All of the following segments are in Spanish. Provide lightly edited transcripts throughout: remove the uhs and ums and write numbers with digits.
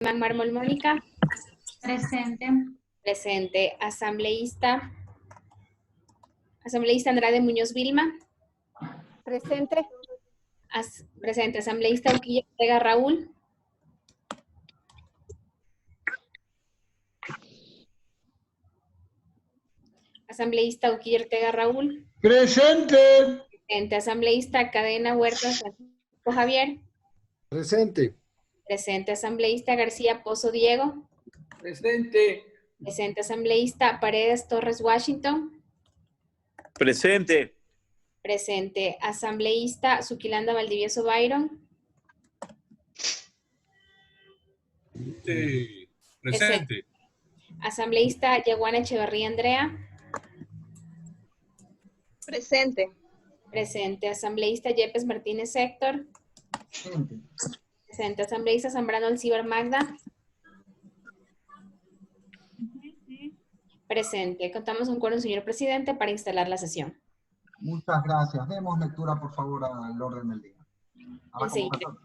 Mármol Mónica. Presente. Presente. Asambleísta Andrade Muñoz Vilma. Presente. Presente. Asambleísta Uquilla Ortega Raúl. Asambleísta Uquilla Ortega Raúl. Presente. Presente. Asambleísta Cadena Huertas Francisco Javier. Presente. Presente. Asambleísta García Pozo Diego. Presente. Presente. Asambleísta Paredes Torres Washington. Presente. Presente. Asambleísta Suquilanda Valdivieso Byron. Sí. Presente. Asambleísta Yaguana Echeverría Andrea. Presente. Presente. Asambleísta Yepes Martínez Héctor. Presente. Presente. Asambleísta Zambrano Alcibar Magda. Presente. Contamos un quórum, señor presidente, para instalar la sesión. Muchas gracias. Demos lectura, por favor, al orden del día. A la convocatoria.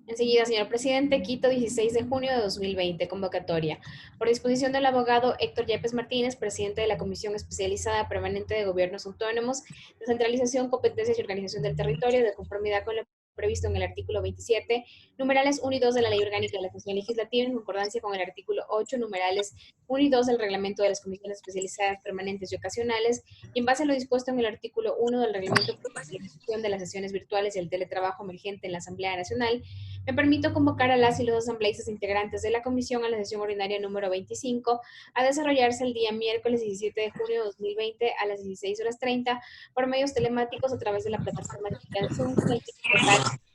Enseguida, señor presidente, Quito, 16 de junio de 2020, convocatoria. Por disposición del abogado Héctor Yepes Martínez, presidente de la Comisión Especializada Permanente de Gobiernos Autónomos, Descentralización, Competencias y Organización del Territorio, de conformidad con lo previsto en el artículo 27, numerales 1 y 2 de la Ley Orgánica de la Función Legislativa, en concordancia con el artículo 8, numerales 1 y 2 del Reglamento de las Comisiones Especializadas Permanentes y Ocasionales, y en base a lo dispuesto en el artículo 1 del Reglamento de las sesiones virtuales y el teletrabajo emergente en la Asamblea Nacional, me permito convocar a las y los asambleístas integrantes de la Comisión a la sesión ordinaria número 25, a desarrollarse el día miércoles 17 de junio de 2020 a las 16:30 por medios telemáticos a través de la plataforma digital Zoom, con el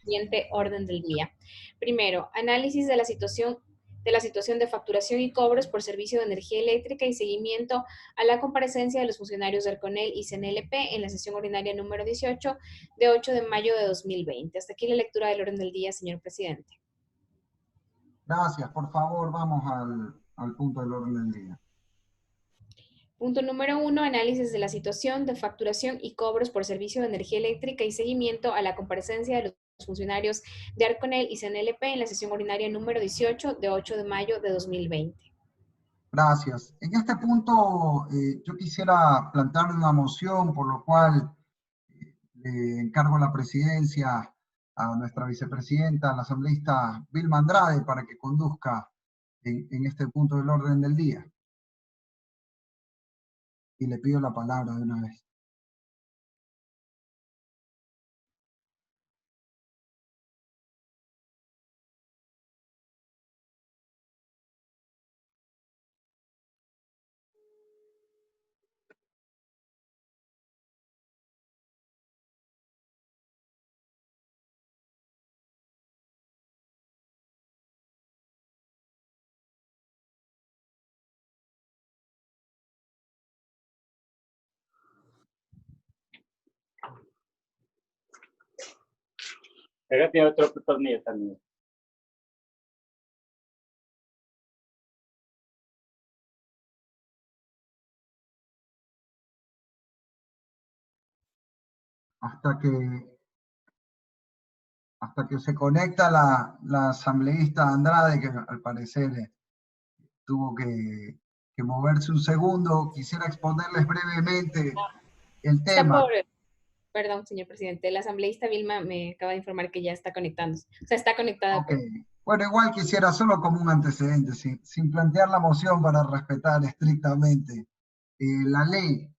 siguiente orden del día. Primero, análisis de la situación de facturación y cobros por servicio de energía eléctrica y seguimiento a la comparecencia de los funcionarios de ARCONEL y CNLP en la sesión ordinaria número 18 de 8 de mayo de 2020. Hasta aquí la lectura del orden del día, señor presidente. Gracias. Por favor, vamos al punto del orden del día. Punto número 1, análisis de la situación de facturación y cobros por servicio de energía eléctrica y seguimiento a la comparecencia de los funcionarios de ARCONEL y CNLP en la sesión ordinaria número 18 de 8 de mayo de 2020. Gracias. En este punto yo quisiera plantearle una moción, por lo cual le encargo la presidencia a nuestra vicepresidenta, la asambleísta Vilma Andrade, para que conduzca en este punto del orden del día. Y le pido la palabra de una vez. Ella tiene otra oportunidad también. Hasta que se conecta la asambleísta Andrade, que al parecer tuvo que moverse un segundo, quisiera exponerles brevemente el tema. Perdón, señor presidente, la asambleísta Vilma me acaba de informar que ya está conectándose. O sea, está conectada. Ok. Bueno, igual quisiera solo como un antecedente, sin plantear la moción para respetar estrictamente la ley.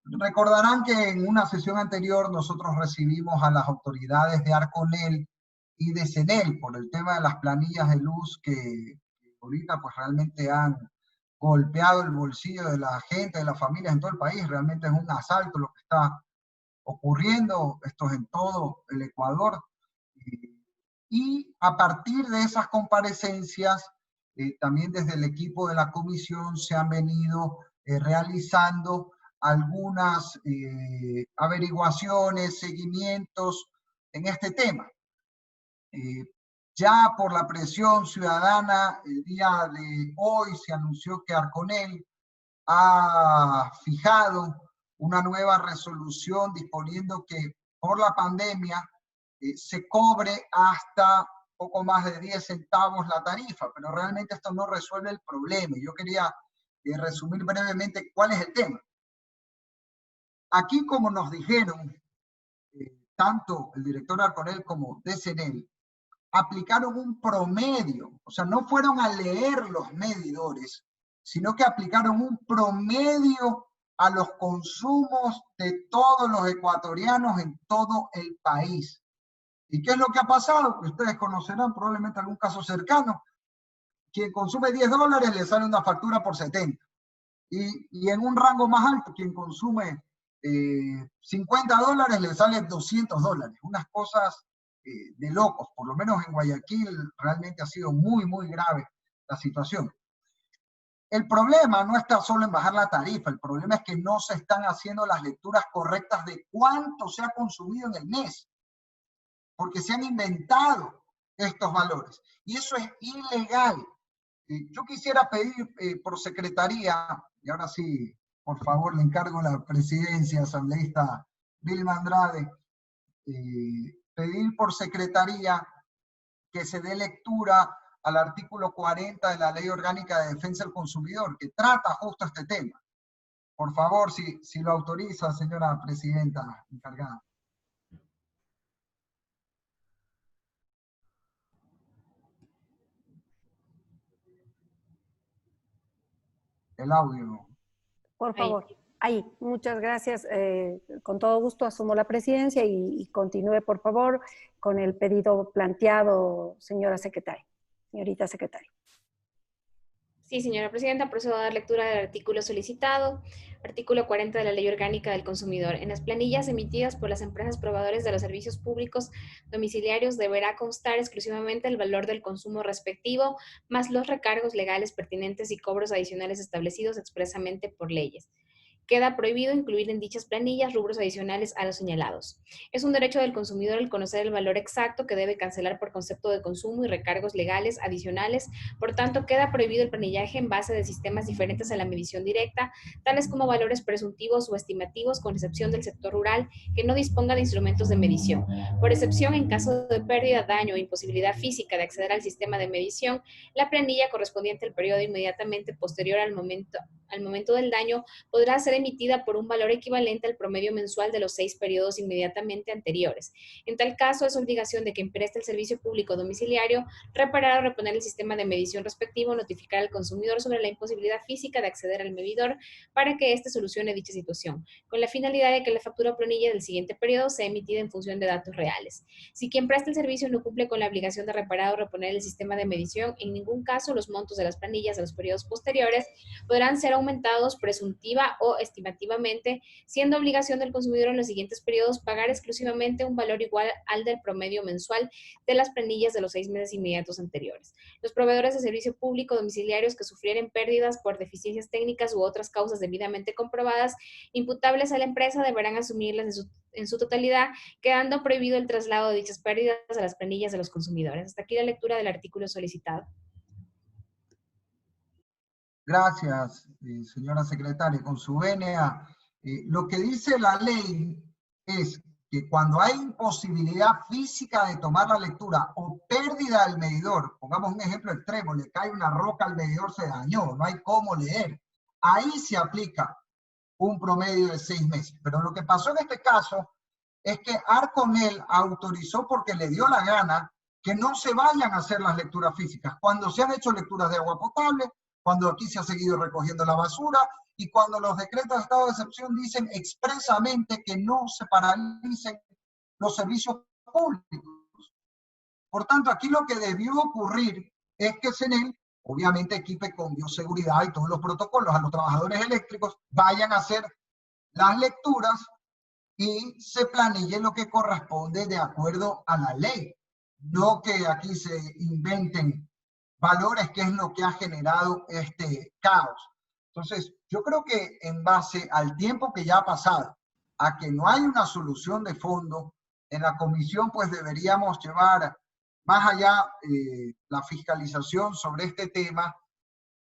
Recordarán que en una sesión anterior nosotros recibimos a las autoridades de ARCONEL y de CENEL por el tema de las planillas de luz que ahorita pues realmente han golpeado el bolsillo de la gente, de las familias en todo el país. Realmente es un asalto lo que está ocurriendo, esto es en todo el Ecuador. Y a partir de esas comparecencias, también desde el equipo de la comisión se han venido realizando algunas averiguaciones, seguimientos en este tema. Ya por la presión ciudadana, el día de hoy se anunció que ARCONEL ha fijado una nueva resolución disponiendo que por la pandemia se cobre hasta poco más de 10 centavos la tarifa, pero realmente esto no resuelve el problema. Yo quería resumir brevemente cuál es el tema. Aquí, como nos dijeron, tanto el director Arconel como DCNEL, aplicaron un promedio, o sea, no fueron a leer los medidores, sino que aplicaron un promedio a los consumos de todos los ecuatorianos en todo el país. ¿Y qué es lo que ha pasado? Ustedes conocerán probablemente algún caso cercano. Quien consume $10 le sale una factura por 70. Y en un rango más alto, quien consume $50 le sale $200. Unas cosas de locos. Por lo menos en Guayaquil realmente ha sido muy, muy grave la situación. El problema no está solo en bajar la tarifa, el problema es que no se están haciendo las lecturas correctas de cuánto se ha consumido en el mes, porque se han inventado estos valores, y eso es ilegal. Yo quisiera pedir por secretaría, y ahora sí, por favor, le encargo la presidencia, asambleísta Vilma Andrade, pedir por secretaría que se dé lectura al artículo 40 de la Ley Orgánica de Defensa del Consumidor, que trata justo este tema. Por favor, si lo autoriza, señora presidenta encargada. El audio. Por favor. Ahí, muchas gracias. Con todo gusto asumo la presidencia y continúe, por favor, con el pedido planteado, señora secretaria, señorita secretaria. Sí, señora presidenta, procedo a dar lectura del artículo solicitado. Artículo 40 de la Ley Orgánica del Consumidor. En las planillas emitidas por las empresas proveedores de los servicios públicos domiciliarios deberá constar exclusivamente el valor del consumo respectivo, más los recargos legales pertinentes y cobros adicionales establecidos expresamente por leyes. Queda prohibido incluir en dichas planillas rubros adicionales a los señalados. Es un derecho del consumidor el conocer el valor exacto que debe cancelar por concepto de consumo y recargos legales adicionales. Por tanto, queda prohibido el planillaje en base de sistemas diferentes a la medición directa, tales como valores presuntivos o estimativos, con excepción del sector rural, que no disponga de instrumentos de medición. Por excepción, en caso de pérdida, daño o imposibilidad física de acceder al sistema de medición, la planilla correspondiente al periodo inmediatamente posterior al momento del daño podrá ser emitida por un valor equivalente al promedio mensual de los 6 periodos inmediatamente anteriores. En tal caso, es obligación de quien preste el servicio público domiciliario reparar o reponer el sistema de medición respectivo, notificar al consumidor sobre la imposibilidad física de acceder al medidor para que éste solucione dicha situación, con la finalidad de que la factura o planilla del siguiente periodo sea emitida en función de datos reales. Si quien presta el servicio no cumple con la obligación de reparar o reponer el sistema de medición, en ningún caso los montos de las planillas de los periodos posteriores podrán ser aumentados presuntiva o estimativamente, siendo obligación del consumidor en los siguientes periodos pagar exclusivamente un valor igual al del promedio mensual de las planillas de los 6 meses inmediatos anteriores. Los proveedores de servicio público domiciliarios que sufrieren pérdidas por deficiencias técnicas u otras causas debidamente comprobadas imputables a la empresa deberán asumirlas en su totalidad, quedando prohibido el traslado de dichas pérdidas a las planillas de los consumidores. Hasta aquí la lectura del artículo solicitado. Gracias, señora secretaria. Con su venia, lo que dice la ley es que cuando hay imposibilidad física de tomar la lectura o pérdida del medidor, pongamos un ejemplo extremo, le cae una roca al medidor, se dañó, no hay cómo leer, ahí se aplica un promedio de 6 meses. Pero lo que pasó en este caso es que Arconel autorizó, porque le dio la gana, que no se vayan a hacer las lecturas físicas. Cuando se han hecho lecturas de agua potable, cuando aquí se ha seguido recogiendo la basura y cuando los decretos de estado de excepción dicen expresamente que no se paralicen los servicios públicos. Por tanto, aquí lo que debió ocurrir es que CENEL, obviamente, equipe con bioseguridad y todos los protocolos a los trabajadores eléctricos, vayan a hacer las lecturas y se planille lo que corresponde de acuerdo a la ley. No que aquí se inventen valores, que es lo que ha generado este caos. Entonces, yo creo que en base al tiempo que ya ha pasado, a que no hay una solución de fondo, en la comisión pues deberíamos llevar más allá la fiscalización sobre este tema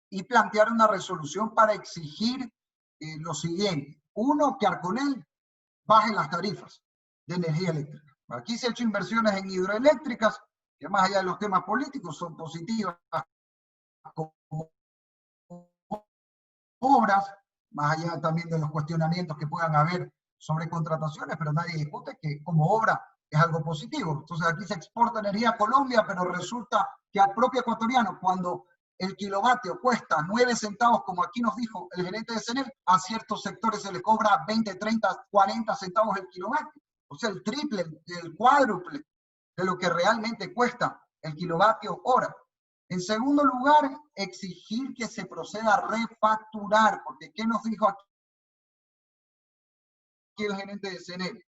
y plantear una resolución para exigir lo siguiente. Uno, que Arconel baje las tarifas de energía eléctrica. Aquí se han hecho inversiones en hidroeléctricas que más allá de los temas políticos son positivas como obras, más allá también de los cuestionamientos que puedan haber sobre contrataciones, pero nadie discute que como obra es algo positivo. Entonces aquí se exporta energía a Colombia, pero resulta que al propio ecuatoriano, cuando el kilovatio cuesta 9 centavos, como aquí nos dijo el gerente de CENEL, a ciertos sectores se le cobra 20, 30, 40 centavos el kilovatio. O sea, el triple, el cuádruple de lo que realmente cuesta el kilovatio hora. En segundo lugar, exigir que se proceda a refacturar, porque ¿qué nos dijo aquí el gerente de CENEL?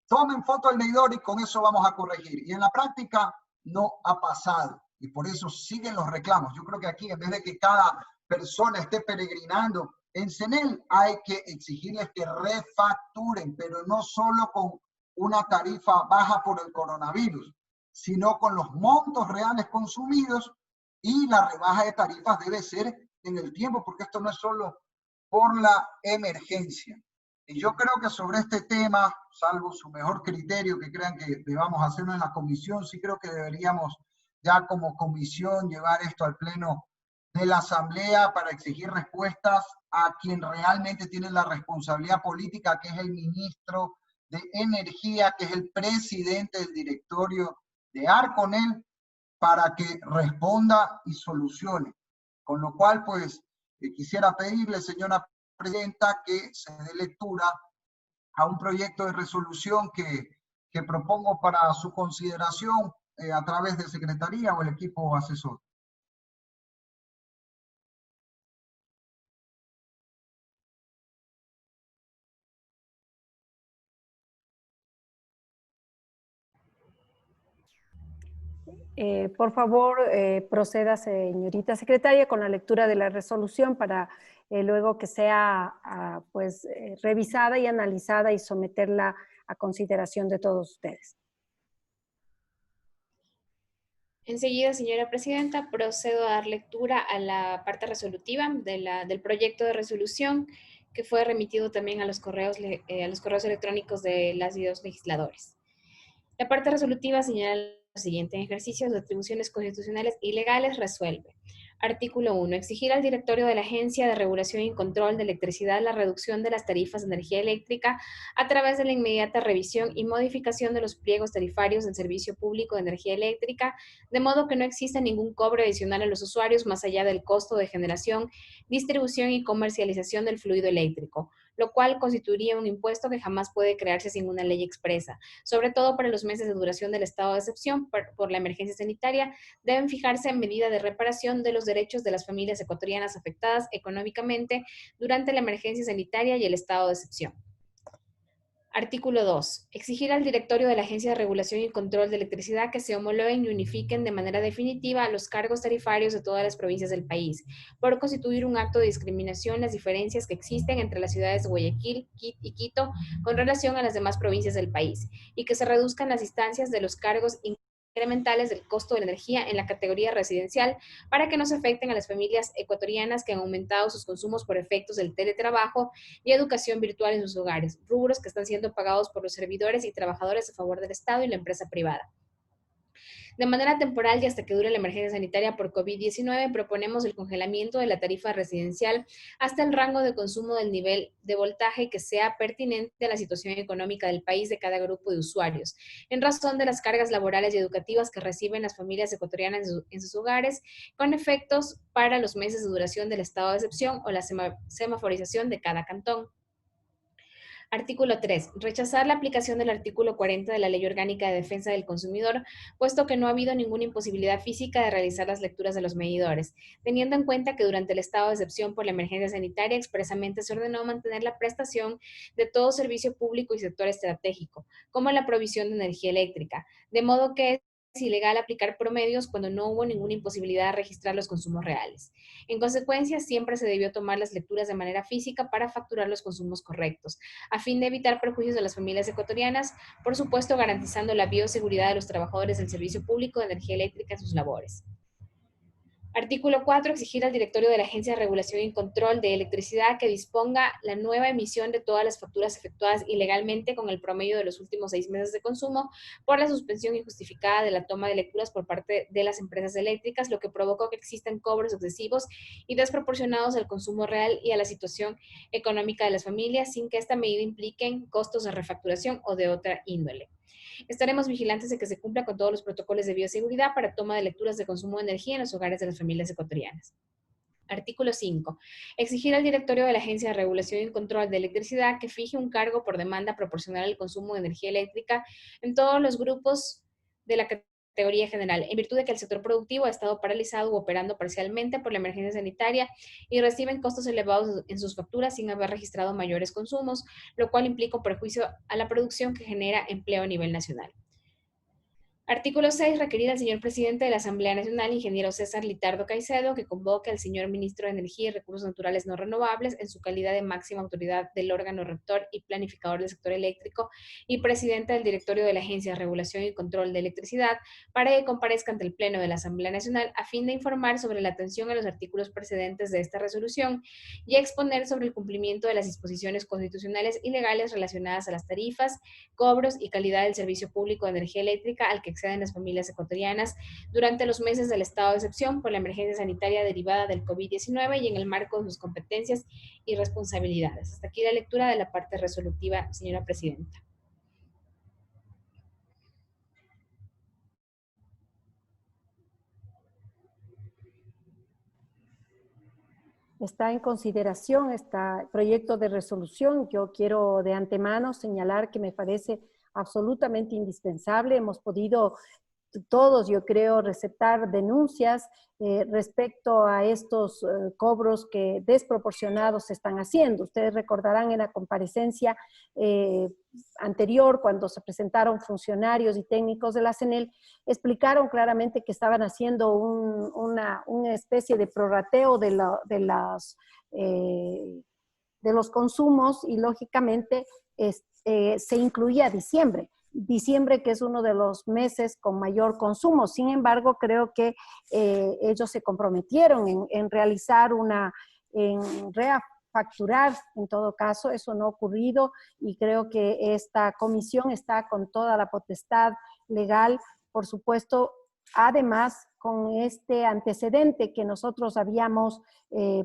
Tomen foto del medidor y con eso vamos a corregir. Y en la práctica no ha pasado. Y por eso siguen los reclamos. Yo creo que aquí, en vez de que cada persona esté peregrinando en CENEL, hay que exigirles que refacturen, pero no solo con una tarifa baja por el coronavirus, sino con los montos reales consumidos, y la rebaja de tarifas debe ser en el tiempo, porque esto no es solo por la emergencia. Y yo creo que sobre este tema, salvo su mejor criterio que crean que debamos hacerlo en la comisión, sí creo que deberíamos ya como comisión llevar esto al pleno de la Asamblea para exigir respuestas a quien realmente tiene la responsabilidad política, que es el ministro de Energía, que es el presidente del directorio de Arconel, para que responda y solucione. Con lo cual, pues, quisiera pedirle, señora presidenta, que se dé lectura a un proyecto de resolución que propongo para su consideración a través de Secretaría o el equipo asesor. Por favor, proceda, señorita secretaria, con la lectura de la resolución para luego que sea pues, revisada y analizada y someterla a consideración de todos ustedes. Enseguida, señora presidenta, procedo a dar lectura a la parte resolutiva del proyecto de resolución que fue remitido también a los correos electrónicos de las y los legisladores. La parte resolutiva señala lo siguiente: en ejercicios de atribuciones constitucionales y legales resuelve. Artículo 1. Exigir al directorio de la Agencia de Regulación y Control de Electricidad la reducción de las tarifas de energía eléctrica a través de la inmediata revisión y modificación de los pliegos tarifarios del Servicio Público de Energía Eléctrica, de modo que no exista ningún cobro adicional a los usuarios más allá del costo de generación, distribución y comercialización del fluido eléctrico, lo cual constituiría un impuesto que jamás puede crearse sin una ley expresa. Sobre todo para los meses de duración del estado de excepción por la emergencia sanitaria, deben fijarse en medida de reparación de los derechos de las familias ecuatorianas afectadas económicamente durante la emergencia sanitaria y el estado de excepción. Artículo 2. Exigir al directorio de la Agencia de Regulación y Control de Electricidad que se homologuen y unifiquen de manera definitiva los cargos tarifarios de todas las provincias del país, por constituir un acto de discriminación las diferencias que existen entre las ciudades de Guayaquil y Quito con relación a las demás provincias del país, y que se reduzcan las instancias de los cargos incrementales del costo de la energía en la categoría residencial para que no se afecten a las familias ecuatorianas que han aumentado sus consumos por efectos del teletrabajo y educación virtual en sus hogares, rubros que están siendo pagados por los servidores y trabajadores a favor del Estado y la empresa privada. De manera temporal y hasta que dure la emergencia sanitaria por COVID-19, proponemos el congelamiento de la tarifa residencial hasta el rango de consumo del nivel de voltaje que sea pertinente a la situación económica del país de cada grupo de usuarios, en razón de las cargas laborales y educativas que reciben las familias ecuatorianas en sus hogares, con efectos para los meses de duración del estado de excepción o la semaforización de cada cantón. Artículo 3. Rechazar la aplicación del artículo 40 de la Ley Orgánica de Defensa del Consumidor, puesto que no ha habido ninguna imposibilidad física de realizar las lecturas de los medidores, teniendo en cuenta que durante el estado de excepción por la emergencia sanitaria expresamente se ordenó mantener la prestación de todo servicio público y sector estratégico, como la provisión de energía eléctrica, de modo que es ilegal aplicar promedios cuando no hubo ninguna imposibilidad de registrar los consumos reales. En consecuencia, siempre se debió tomar las lecturas de manera física para facturar los consumos correctos, a fin de evitar perjuicios a las familias ecuatorianas, por supuesto garantizando la bioseguridad de los trabajadores del servicio público de energía eléctrica en sus labores. Artículo 4. Exigir al directorio de la Agencia de Regulación y Control de Electricidad que disponga la nueva emisión de todas las facturas efectuadas ilegalmente con el promedio de los últimos 6 meses de consumo por la suspensión injustificada de la toma de lecturas por parte de las empresas eléctricas, lo que provocó que existan cobros excesivos y desproporcionados al consumo real y a la situación económica de las familias, sin que esta medida implique costos de refacturación o de otra índole. Estaremos vigilantes de que se cumpla con todos los protocolos de bioseguridad para toma de lecturas de consumo de energía en los hogares de las familias ecuatorianas. Artículo 5. Exigir al directorio de la Agencia de Regulación y Control de Electricidad que fije un cargo por demanda proporcional al consumo de energía eléctrica en todos los grupos de la categoría general, en virtud de que el sector productivo ha estado paralizado u operando parcialmente por la emergencia sanitaria y reciben costos elevados en sus facturas sin haber registrado mayores consumos, lo cual implica un perjuicio a la producción que genera empleo a nivel nacional. Artículo 6. Requerir al señor presidente de la Asamblea Nacional, ingeniero César Litardo Caicedo, que convoque al señor ministro de Energía y Recursos Naturales No Renovables en su calidad de máxima autoridad del órgano rector y planificador del sector eléctrico y presidente del directorio de la Agencia de Regulación y Control de Electricidad, para que comparezca ante el Pleno de la Asamblea Nacional a fin de informar sobre la atención a los artículos precedentes de esta resolución y exponer sobre el cumplimiento de las disposiciones constitucionales y legales relacionadas a las tarifas, cobros y calidad del servicio público de energía eléctrica al que acceden las familias ecuatorianas durante los meses del estado de excepción por la emergencia sanitaria derivada del COVID-19 y en el marco de sus competencias y responsabilidades. Hasta aquí la lectura de la parte resolutiva, señora presidenta. Está en consideración este proyecto de resolución. Yo quiero de antemano señalar que me parece absolutamente indispensable. Hemos podido todos, yo creo, receptar denuncias respecto a estos cobros que desproporcionados se están haciendo. Ustedes recordarán en la comparecencia anterior, cuando se presentaron funcionarios y técnicos de la CNEL, explicaron claramente que estaban haciendo una especie de prorrateo de los consumos y lógicamente se incluía diciembre. Diciembre, que es uno de los meses con mayor consumo. Sin embargo, creo que ellos se comprometieron en realizar en refacturar, en todo caso, eso no ha ocurrido y creo que esta comisión está con toda la potestad legal, por supuesto, además con este antecedente que nosotros habíamos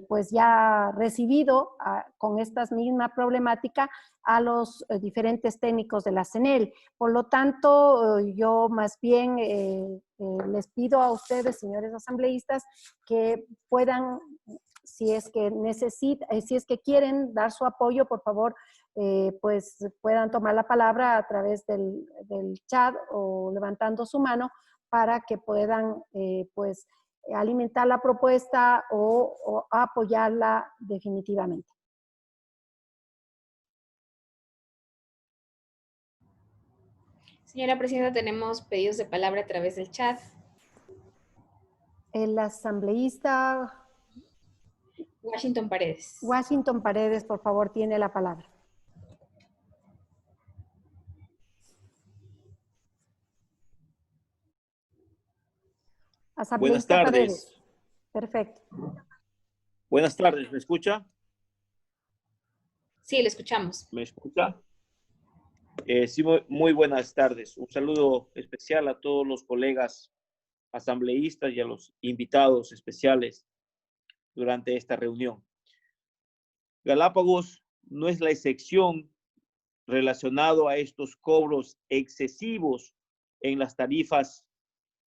pues ya recibido con esta misma problemática a los diferentes técnicos de la CNEL. Por lo tanto, yo más bien les pido a ustedes, señores asambleístas, que puedan, si es que si es que quieren dar su apoyo, por favor, pues puedan tomar la palabra a través del chat o levantando su mano para que puedan pues alimentar la propuesta o apoyarla definitivamente. Señora presidenta, tenemos pedidos de palabra a través del chat. El asambleísta Washington Paredes. Washington Paredes, por favor, tiene la palabra. Buenas tardes. Paredes. Perfecto. Buenas tardes, ¿me escucha? Sí, le escuchamos. ¿Me escucha? Sí, muy buenas tardes. Un saludo especial a todos los colegas asambleístas y a los invitados especiales durante esta reunión. Galápagos no es la excepción relacionado a estos cobros excesivos en las tarifas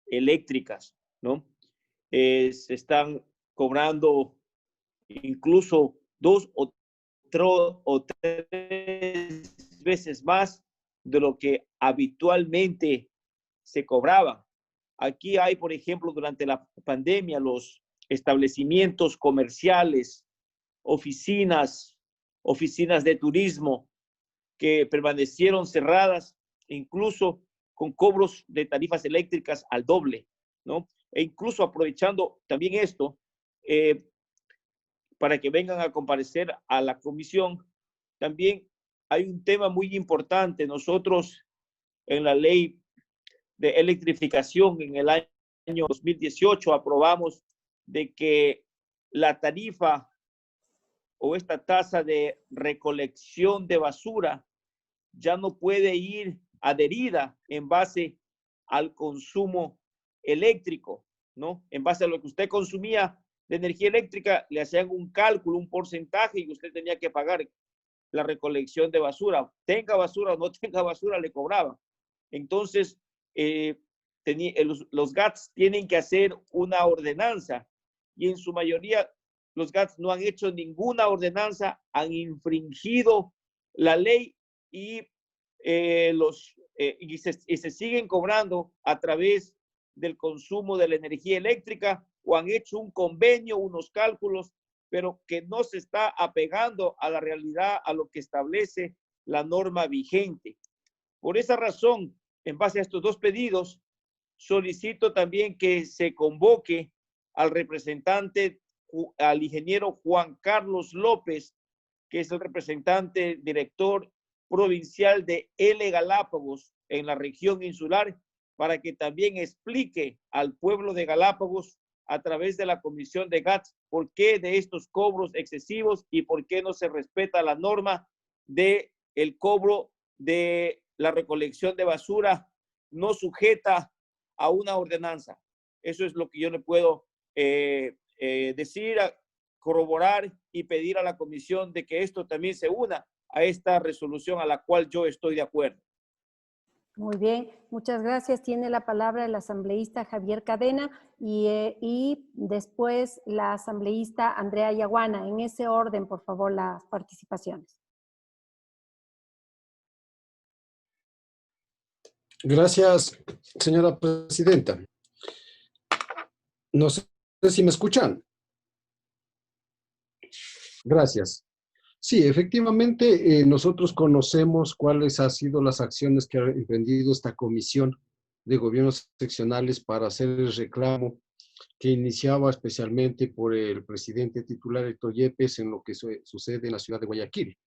eléctricas, ¿no? Se están cobrando incluso 2 o 3 veces más de lo que habitualmente se cobraba. Aquí hay, por ejemplo, durante la pandemia, los establecimientos comerciales, oficinas de turismo que permanecieron cerradas, incluso con cobros de tarifas eléctricas al doble, ¿no? E incluso aprovechando también esto, para que vengan a comparecer a la comisión, también hay un tema muy importante. Nosotros en la ley de electrificación en el año 2018 aprobamos de que la tarifa o esta tasa de recolección de basura ya no puede ir adherida en base al consumo eléctrico, ¿no? En base a lo que usted consumía de energía eléctrica, le hacían un cálculo, un porcentaje y usted tenía que pagar la recolección de basura. Tenga basura o no tenga basura, le cobraban. Entonces, los GATS tienen que hacer una ordenanza y en su mayoría los GATS no han hecho ninguna ordenanza, han infringido la ley y, se siguen cobrando a través del consumo de la energía eléctrica, o han hecho un convenio, unos cálculos, pero que no se está apegando a la realidad, a lo que establece la norma vigente. Por esa razón, en base a estos dos pedidos, solicito también que se convoque al representante, al ingeniero Juan Carlos López, que es el representante director provincial de L Galápagos en la región insular, para que también explique al pueblo de Galápagos a través de la Comisión de GATS por qué de estos cobros excesivos y por qué no se respeta la norma de el cobro de la recolección de basura no sujeta a una ordenanza. Eso es lo que yo le puedo decir, corroborar y pedir a la comisión de que esto también se una a esta resolución a la cual yo estoy de acuerdo. Muy bien, muchas gracias. Tiene la palabra el asambleísta Javier Cadena y después la asambleísta Andrea Yaguana. En ese orden, por favor, las participaciones. Gracias, señora presidenta. No sé si me escuchan. Gracias. Sí, efectivamente, nosotros conocemos cuáles han sido las acciones que ha emprendido esta comisión de gobiernos seccionales para hacer el reclamo que iniciaba especialmente por el presidente titular Héctor Yepes en lo que sucede en la ciudad de Guayaquil.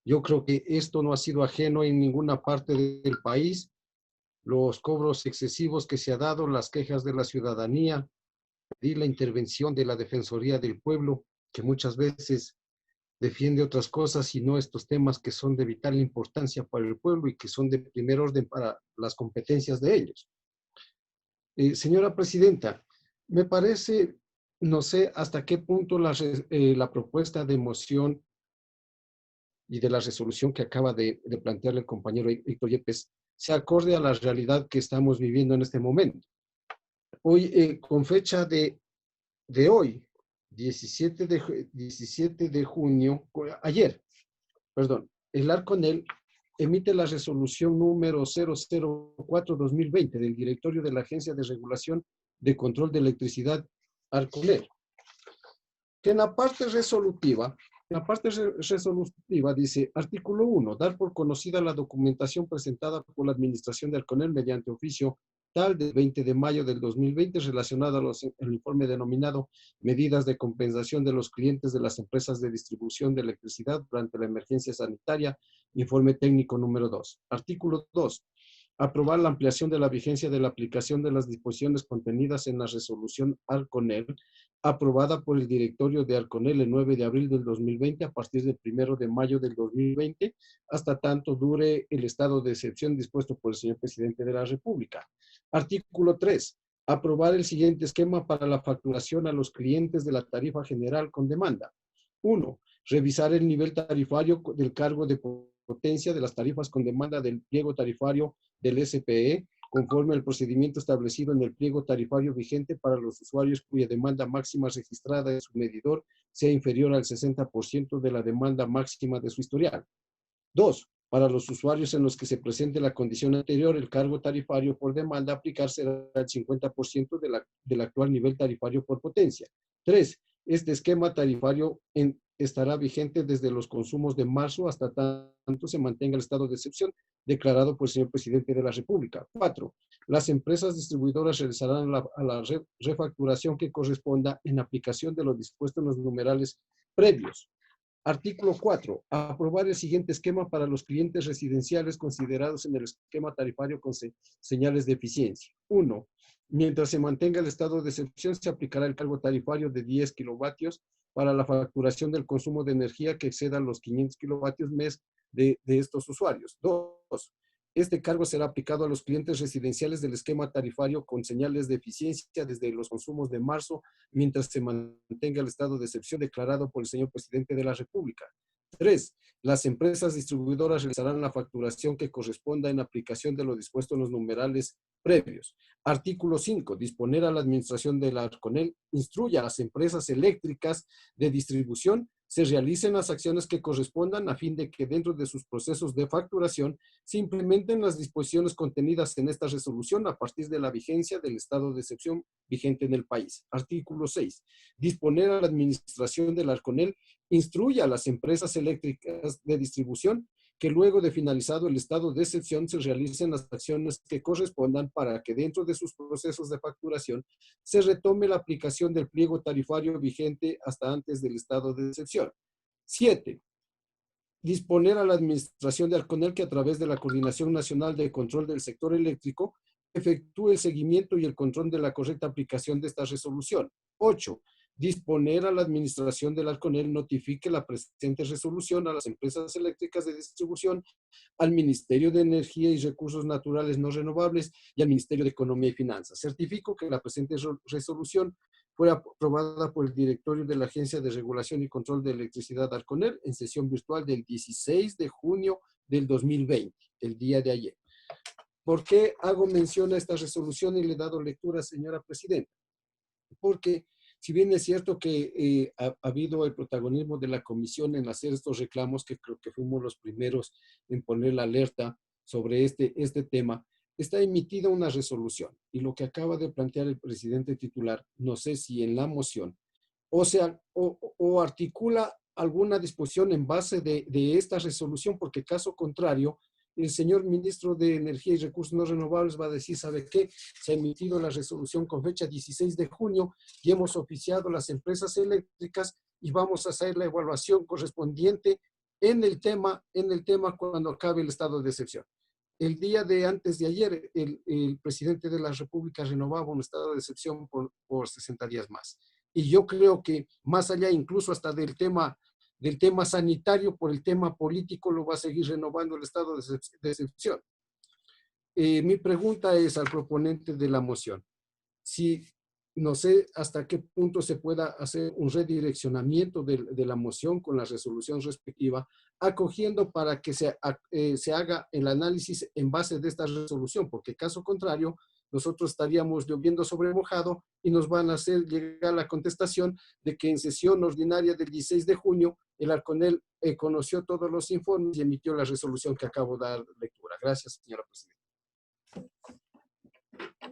Yo creo que esto no ha sido ajeno en ninguna parte del país. Los cobros excesivos que se ha dado, las quejas de la ciudadanía y la intervención de la Defensoría del Pueblo, que muchas veces defiende otras cosas y no estos temas que son de vital importancia para el pueblo y que son de primer orden para las competencias de ellos. Señora presidenta, me parece, no sé hasta qué punto la propuesta de moción y de la resolución que acaba de plantear el compañero Héctor Yepes se acorde a la realidad que estamos viviendo en este momento. Hoy, con fecha de hoy, 17 de junio, ayer, perdón, el Arconel emite la resolución número 004-2020 del directorio de la Agencia de Regulación de Control de Electricidad, Arconel, que en la parte resolutiva dice, artículo 1, dar por conocida la documentación presentada por la Administración de Arconel mediante oficio tal del 20 de mayo del 2020 relacionado al informe denominado Medidas de compensación de los clientes de las empresas de distribución de electricidad durante la emergencia sanitaria, informe técnico número 2. Artículo 2. Aprobar la ampliación de la vigencia de la aplicación de las disposiciones contenidas en la resolución Arconel, aprobada por el directorio de Arconel el 9 de abril del 2020 a partir del 1 de mayo del 2020, hasta tanto dure el estado de excepción dispuesto por el señor presidente de la República. Artículo 3. Aprobar el siguiente esquema para la facturación a los clientes de la tarifa general con demanda. 1. Revisar el nivel tarifario del cargo de potencia de las tarifas con demanda del pliego tarifario del SPE, conforme al procedimiento establecido en el pliego tarifario vigente para los usuarios cuya demanda máxima registrada en su medidor sea inferior al 60% de la demanda máxima de su historial. 2. Para los usuarios en los que se presente la condición anterior, el cargo tarifario por demanda a aplicar será el 50% del actual nivel tarifario por potencia. 3. Este esquema tarifario estará vigente desde los consumos de marzo hasta tanto se mantenga el estado de excepción declarado por el señor presidente de la República. 4. Las empresas distribuidoras realizarán la refacturación que corresponda en aplicación de lo dispuesto en los numerales previos. Artículo 4. Aprobar el siguiente esquema para los clientes residenciales considerados en el esquema tarifario con señales de eficiencia. 1. Mientras se mantenga el estado de excepción, se aplicará el cargo tarifario de 10 kilovatios para la facturación del consumo de energía que exceda los 500 kilovatios mes de estos usuarios. 2. Este cargo será aplicado a los clientes residenciales del esquema tarifario con señales de eficiencia desde los consumos de marzo, mientras se mantenga el estado de excepción declarado por el señor presidente de la República. 3. Las empresas distribuidoras realizarán la facturación que corresponda en aplicación de lo dispuesto en los numerales previos. Artículo 5. Disponer a la administración de la ARCONEL instruya a las empresas eléctricas de distribución se realicen las acciones que correspondan a fin de que dentro de sus procesos de facturación se implementen las disposiciones contenidas en esta resolución a partir de la vigencia del estado de excepción vigente en el país. Artículo 6. Disponer a la administración del ARCONEL instruya a las empresas eléctricas de distribución que luego de finalizado el estado de excepción se realicen las acciones que correspondan para que dentro de sus procesos de facturación se retome la aplicación del pliego tarifario vigente hasta antes del estado de excepción. 7. Disponer a la administración de ARCONEL que a través de la Coordinación Nacional de Control del Sector Eléctrico efectúe el seguimiento y el control de la correcta aplicación de esta resolución. 8. Disponer a la administración del ARCONEL notifique la presente resolución a las empresas eléctricas de distribución, al Ministerio de Energía y Recursos Naturales No Renovables y al Ministerio de Economía y Finanzas. Certifico que la presente resolución fue aprobada por el directorio de la Agencia de Regulación y Control de Electricidad ARCONEL en sesión virtual del 16 de junio del 2020, el día de ayer. ¿Por qué hago mención a esta resolución y le he dado lectura, señora presidenta? Porque si bien es cierto que ha habido el protagonismo de la comisión en hacer estos reclamos, que creo que fuimos los primeros en poner la alerta sobre este tema, está emitida una resolución y lo que acaba de plantear el presidente titular, no sé si en la moción, o articula alguna disposición en base de esta resolución, porque caso contrario, el señor ministro de Energía y Recursos No Renovables va a decir, ¿sabe qué? Se ha emitido la resolución con fecha 16 de junio y hemos oficiado las empresas eléctricas y vamos a hacer la evaluación correspondiente en el tema cuando acabe el estado de excepción. El día de antes de ayer, el presidente de la República renovaba un estado de excepción por 60 días más. Y yo creo que más allá incluso hasta del tema sanitario, por el tema político, lo va a seguir renovando el estado de excepción. Mi pregunta es al proponente de la moción, si no sé hasta qué punto se pueda hacer un redireccionamiento de la moción con la resolución respectiva, acogiendo para que se haga el análisis en base de esta resolución, porque caso contrario, nosotros estaríamos lloviendo sobre mojado y nos van a hacer llegar la contestación de que en sesión ordinaria del 16 de junio el ARCONEL conoció todos los informes y emitió la resolución que acabo de dar lectura. Gracias, señora presidenta.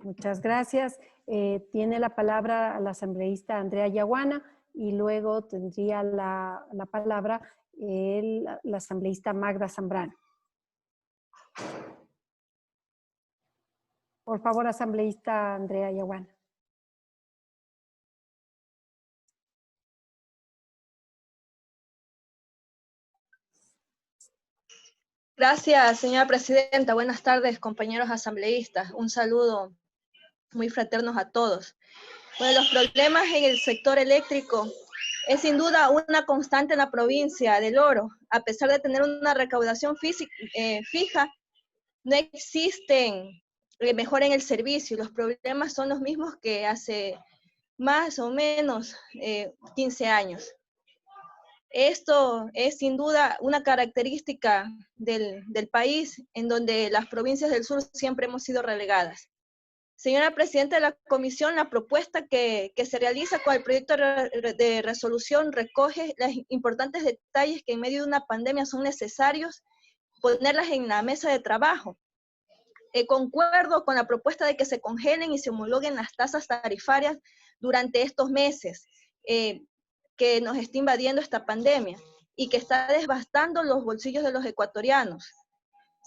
Muchas gracias. Tiene la palabra la asambleísta Andrea Yaguana y luego tendría la palabra la asambleísta Magda Zambrano. Por favor, asambleísta Andrea Yaguana. Gracias, señora presidenta. Buenas tardes, compañeros asambleístas. Un saludo muy fraternos a todos. Bueno, los problemas en el sector eléctrico es sin duda una constante en la provincia del Oro. A pesar de tener una recaudación fija, no existen mejora en el servicio. Los problemas son los mismos que hace más o menos 15 años. Esto es sin duda una característica del país en donde las provincias del sur siempre hemos sido relegadas. Señora Presidenta de la Comisión, la propuesta que se realiza con el proyecto de resolución recoge los importantes detalles que en medio de una pandemia son necesarios ponerlas en la mesa de trabajo. Concuerdo con la propuesta de que se congelen y se homologuen las tasas tarifarias durante estos meses que nos está invadiendo esta pandemia y que está devastando los bolsillos de los ecuatorianos.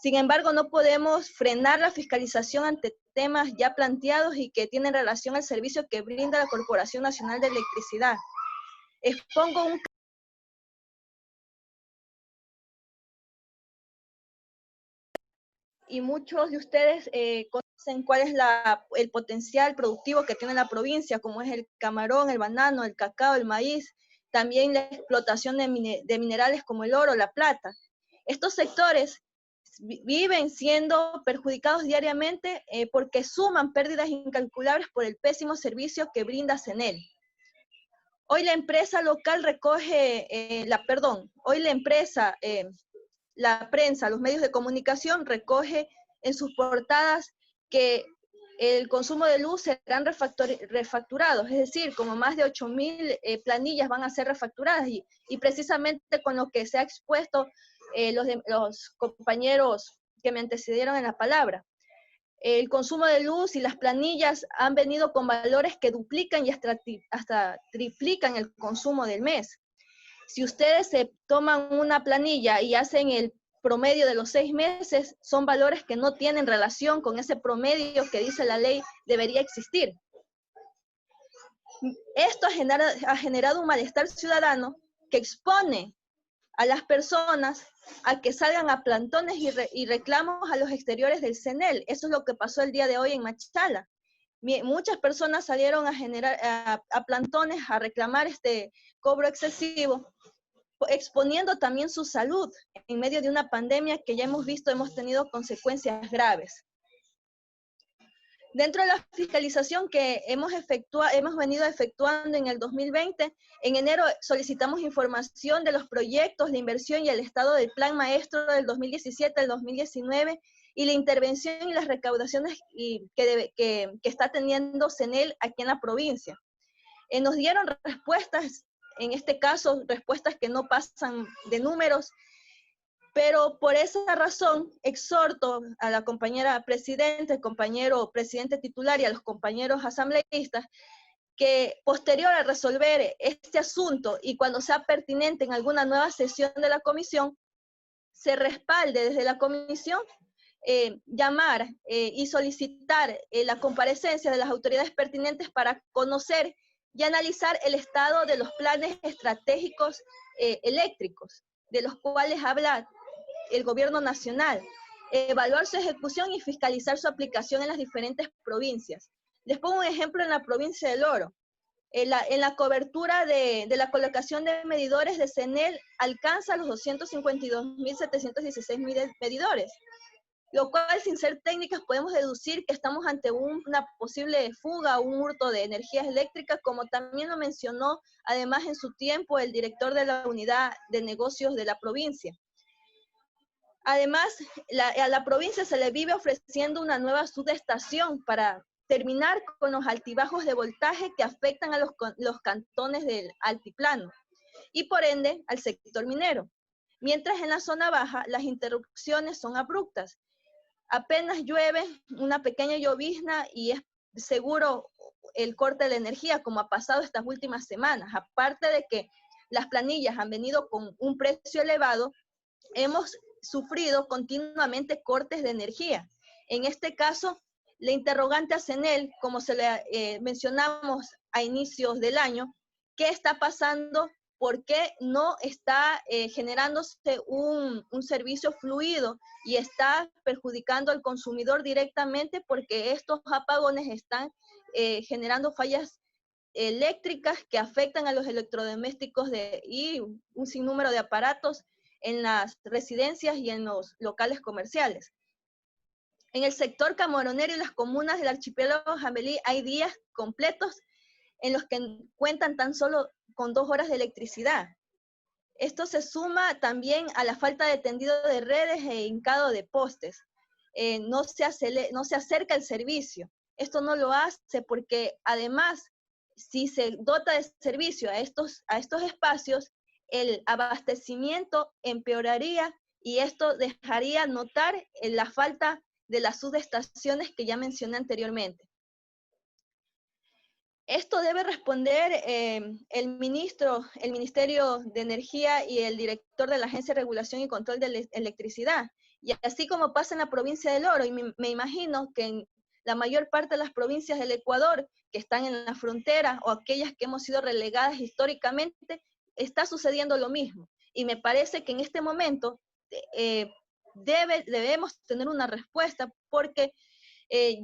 Sin embargo, no podemos frenar la fiscalización ante temas ya planteados y que tienen relación al servicio que brinda la Corporación Nacional de Electricidad. Expongo un y muchos de ustedes conocen cuál es el potencial productivo que tiene la provincia, como es el camarón, el banano, el cacao, el maíz, también la explotación de minerales como el oro, la plata. Estos sectores viven siendo perjudicados diariamente porque suman pérdidas incalculables por el pésimo servicio que brinda CENEL. Hoy la empresa local la prensa, los medios de comunicación recoge en sus portadas que el consumo de luz serán refacturados, es decir, como más de 8.000 planillas van a ser refacturadas y precisamente con lo que se ha expuesto los compañeros que me antecedieron en la palabra. El consumo de luz y las planillas han venido con valores que duplican y hasta triplican el consumo del mes. Si ustedes se toman una planilla y hacen el promedio de los 6 meses, son valores que no tienen relación con ese promedio que dice la ley debería existir. Esto ha generado un malestar ciudadano que expone a las personas a que salgan a plantones y reclamos a los exteriores del CENEL. Eso es lo que pasó el día de hoy en Machala. Muchas personas salieron a plantones a reclamar este cobro excesivo, exponiendo también su salud en medio de una pandemia que ya hemos visto, hemos tenido consecuencias graves. Dentro de la fiscalización que hemos venido efectuando en el 2020, en enero solicitamos información de los proyectos de inversión y el estado del plan maestro del 2017 al 2019 y la intervención y las recaudaciones que está teniendo CENEL aquí en la provincia. Nos dieron respuestas, en este caso, respuestas que no pasan de números, pero por esa razón exhorto a la compañera presidenta, el compañero presidente titular y a los compañeros asambleístas que posterior a resolver este asunto y cuando sea pertinente en alguna nueva sesión de la comisión, se respalde desde la comisión llamar y solicitar la comparecencia de las autoridades pertinentes para conocer y analizar el estado de los planes estratégicos eléctricos, de los cuales habla el gobierno nacional, evaluar su ejecución y fiscalizar su aplicación en las diferentes provincias. Les pongo un ejemplo en la provincia del Oro. En la cobertura de la colocación de medidores de CENEL alcanza los 252.716 medidores, lo cual sin ser técnicas podemos deducir que estamos ante una posible fuga o un hurto de energías eléctricas, como también lo mencionó además en su tiempo el director de la unidad de negocios de la provincia. Además, a la provincia se le vive ofreciendo una nueva subestación para terminar con los altibajos de voltaje que afectan a los cantones del altiplano y por ende al sector minero. Mientras en la zona baja las interrupciones son abruptas. Apenas llueve, una pequeña llovizna y es seguro el corte de energía, como ha pasado estas últimas semanas. Aparte de que las planillas han venido con un precio elevado, hemos sufrido continuamente cortes de energía. En este caso, la interrogante a CENEL, como se le mencionamos a inicios del año, ¿qué está pasando? ¿Por qué no está generándose un servicio fluido y está perjudicando al consumidor directamente? Porque estos apagones están generando fallas eléctricas que afectan a los electrodomésticos y un sinnúmero de aparatos en las residencias y en los locales comerciales. En el sector camaronero y las comunas del archipiélago Jambelí hay días completos en los que cuentan tan solo con 2 horas de electricidad. Esto se suma también a la falta de tendido de redes e hincado de postes. No se acerca el servicio. Esto no lo hace porque además, si se dota de servicio a estos espacios, el abastecimiento empeoraría y esto dejaría notar la falta de las subestaciones que ya mencioné anteriormente. Esto debe responder el Ministerio de Energía y el director de la Agencia de Regulación y Control de Electricidad. Y así como pasa en la provincia del Oro, y me imagino que en la mayor parte de las provincias del Ecuador que están en la frontera o aquellas que hemos sido relegadas históricamente, está sucediendo lo mismo. Y me parece que en este momento debemos tener una respuesta porque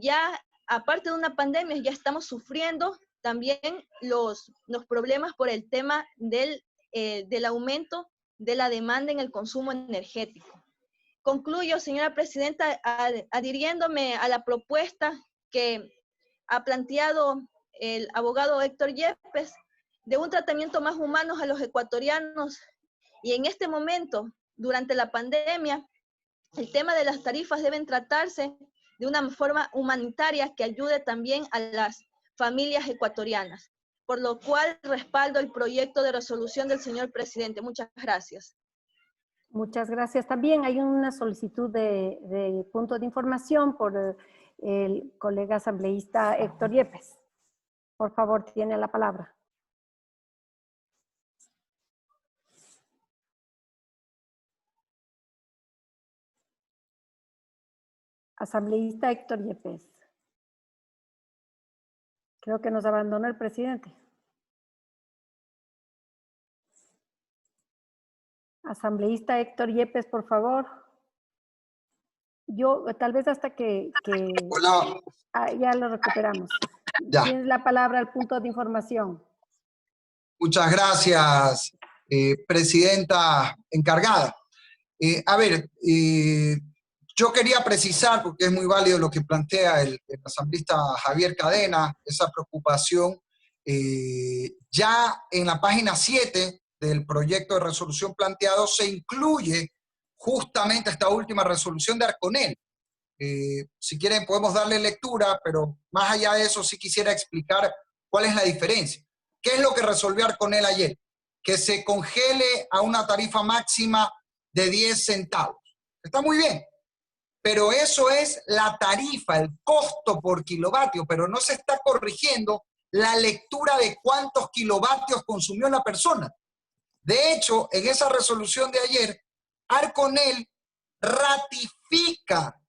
ya, aparte de una pandemia, ya estamos sufriendo también los problemas por el tema del aumento de la demanda en el consumo energético. Concluyo, señora presidenta, adhiriéndome a la propuesta que ha planteado el abogado Héctor Yepes de un tratamiento más humano a los ecuatorianos. Y en este momento, durante la pandemia, el tema de las tarifas deben tratarse de una forma humanitaria que ayude también a las familias ecuatorianas, por lo cual respaldo el proyecto de resolución del señor presidente. Muchas gracias. Muchas gracias. También hay una solicitud de punto de información por el colega asambleísta Héctor Yepes. Por favor, tiene la palabra. Asambleísta Héctor Yepes. Creo que nos abandonó el presidente. Asambleísta Héctor Yepes, por favor. Yo, tal vez hasta que Hola. ya lo recuperamos. Ya. Tienes la palabra al punto de información. Muchas gracias, presidenta encargada. A ver, yo quería precisar, porque es muy válido lo que plantea el asambleísta Javier Cadena, esa preocupación. Ya en la página 7 del proyecto de resolución planteado se incluye justamente esta última resolución de Arconel. Si quieren podemos darle lectura, pero más allá de eso sí quisiera explicar cuál es la diferencia. ¿Qué es lo que resolvió Arconel ayer? Que se congele a una tarifa máxima de 10 centavos. Está muy bien, pero eso es la tarifa, el costo por kilovatio, pero no se está corrigiendo la lectura de cuántos kilovatios consumió la persona. De hecho, en esa resolución de ayer, Arconel ratifica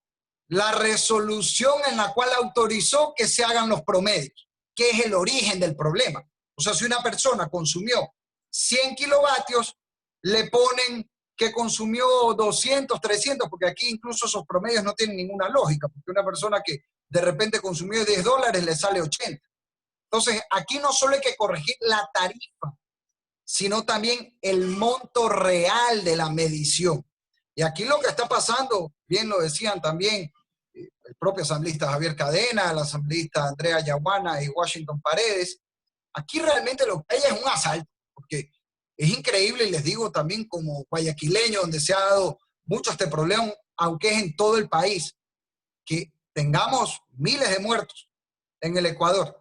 la resolución en la cual autorizó que se hagan los promedios, que es el origen del problema. O sea, si una persona consumió 100 kilovatios, le ponen que consumió 200, 300, porque aquí incluso esos promedios no tienen ninguna lógica, porque una persona que de repente consumió $10 le sale 80. Entonces, aquí no solo hay que corregir la tarifa, sino también el monto real de la medición. Y aquí lo que está pasando, bien lo decían también el propio asambleísta Javier Cadena, el asambleísta Andrea Yaguana y Washington Paredes, aquí realmente lo que hay es un asalto, porque es increíble, y les digo también como guayaquileño, donde se ha dado mucho este problema, aunque es en todo el país, que tengamos miles de muertos en el Ecuador,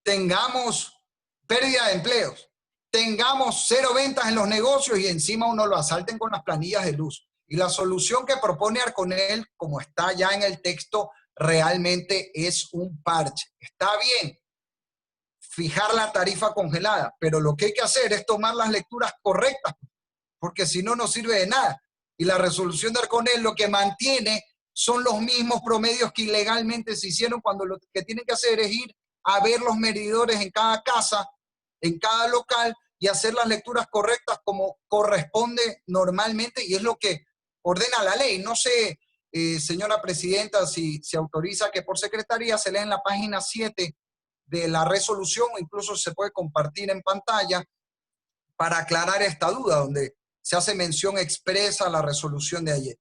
tengamos pérdida de empleos, tengamos 0 ventas en los negocios y encima uno lo asalten con las planillas de luz. Y la solución que propone Arconel, como está ya en el texto, realmente es un parche. Está bien fijar la tarifa congelada, pero lo que hay que hacer es tomar las lecturas correctas, porque si no, no sirve de nada. Y la resolución de Arconel lo que mantiene son los mismos promedios que ilegalmente se hicieron, cuando lo que tienen que hacer es ir a ver los medidores en cada casa, en cada local, y hacer las lecturas correctas como corresponde normalmente, y es lo que ordena la ley. No sé, señora presidenta, si se autoriza que por secretaría se lea en la página 7 de la resolución, o incluso se puede compartir en pantalla para aclarar esta duda, donde se hace mención expresa a la resolución de ayer.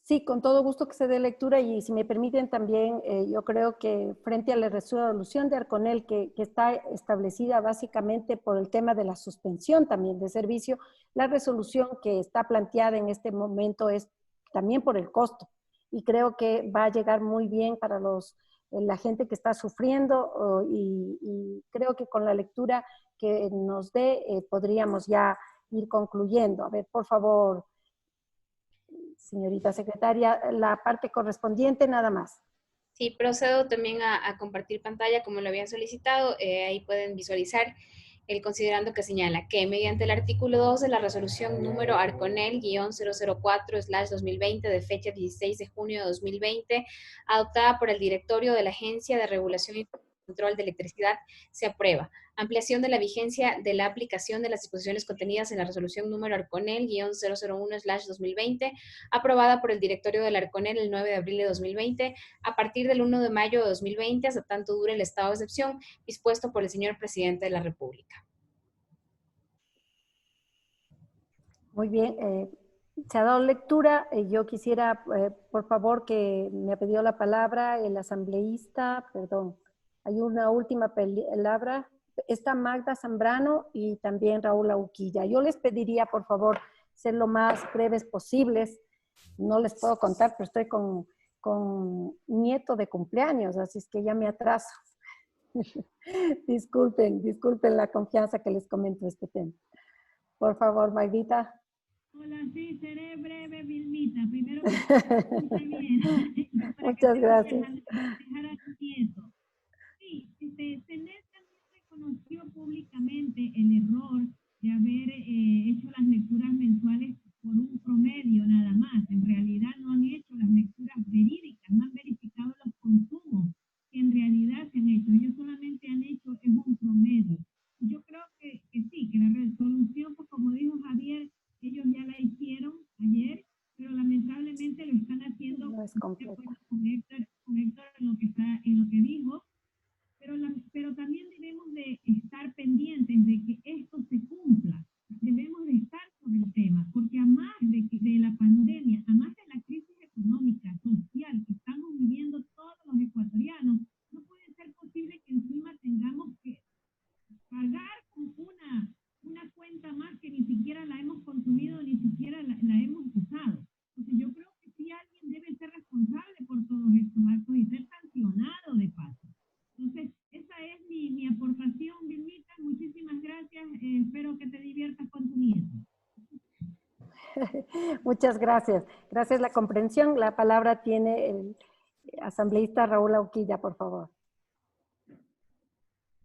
Sí, con todo gusto que se dé lectura, y si me permiten también, yo creo que frente a la resolución de Arconel, que está establecida básicamente por el tema de la suspensión también de servicio, la resolución que está planteada en este momento es también por el costo, y creo que va a llegar muy bien para la gente que está sufriendo, y creo que con la lectura que nos dé podríamos ya ir concluyendo. A ver, por favor, señorita secretaria, la parte correspondiente nada más. Sí, procedo también a compartir pantalla como lo habían solicitado. Ahí pueden visualizar el considerando que señala que mediante el artículo 2 de la resolución número Arconel-004/2020 de fecha 16 de junio de 2020, adoptada por el directorio de la Agencia de Regulación Control de Electricidad se aprueba. Ampliación de la vigencia de la aplicación de las disposiciones contenidas en la resolución número Arconel-001/2020, aprobada por el directorio del Arconel el 9 de abril de 2020, a partir del 1 de mayo de 2020, hasta tanto dure el estado de excepción dispuesto por el señor presidente de la República. Muy bien, se ha dado lectura. Yo quisiera, por favor, que me ha pedido la palabra el asambleísta, perdón, hay una última palabra, está Magda Zambrano y también Raúl Auquilla. Yo les pediría, por favor, ser lo más breves posibles. No les puedo contar, pero estoy con nieto de cumpleaños, así es que ya me atraso. disculpen la confianza que les comento este tema. Por favor, Magdita. Hola, sí, seré breve, Vilmita. Primero que bien. Muchas gracias. Sí, Tener también reconoció públicamente el error de haber hecho las lecturas mensuales por un promedio nada más. En realidad no han hecho las lecturas verídicas, no han verificado los consumos que en realidad se han hecho. Ellos solamente han hecho un promedio. Yo creo que sí, que la resolución, pues como dijo Javier, ellos ya la hicieron ayer, pero lamentablemente lo están haciendo no es completo. con Héctor en lo que dijo, pero también debemos de estar pendientes de que esto se cumpla. Debemos de estar sobre el tema, porque a más de la pandemia, a más de la crisis económica, social que estamos viviendo todos los ecuatorianos, no puede ser posible que encima tengamos que pagar con una cuenta más que ni siquiera la hemos consumido, ni siquiera la hemos usado. Entonces yo creo que sí alguien debe ser responsable por todos estos actos y ser sancionado de paso. Entonces, esa es mi aportación, Vilmita. Muchísimas gracias. Espero que te diviertas con tu nieto. Muchas gracias. Gracias la comprensión. La palabra tiene el asambleísta Raúl Auquilla, por favor.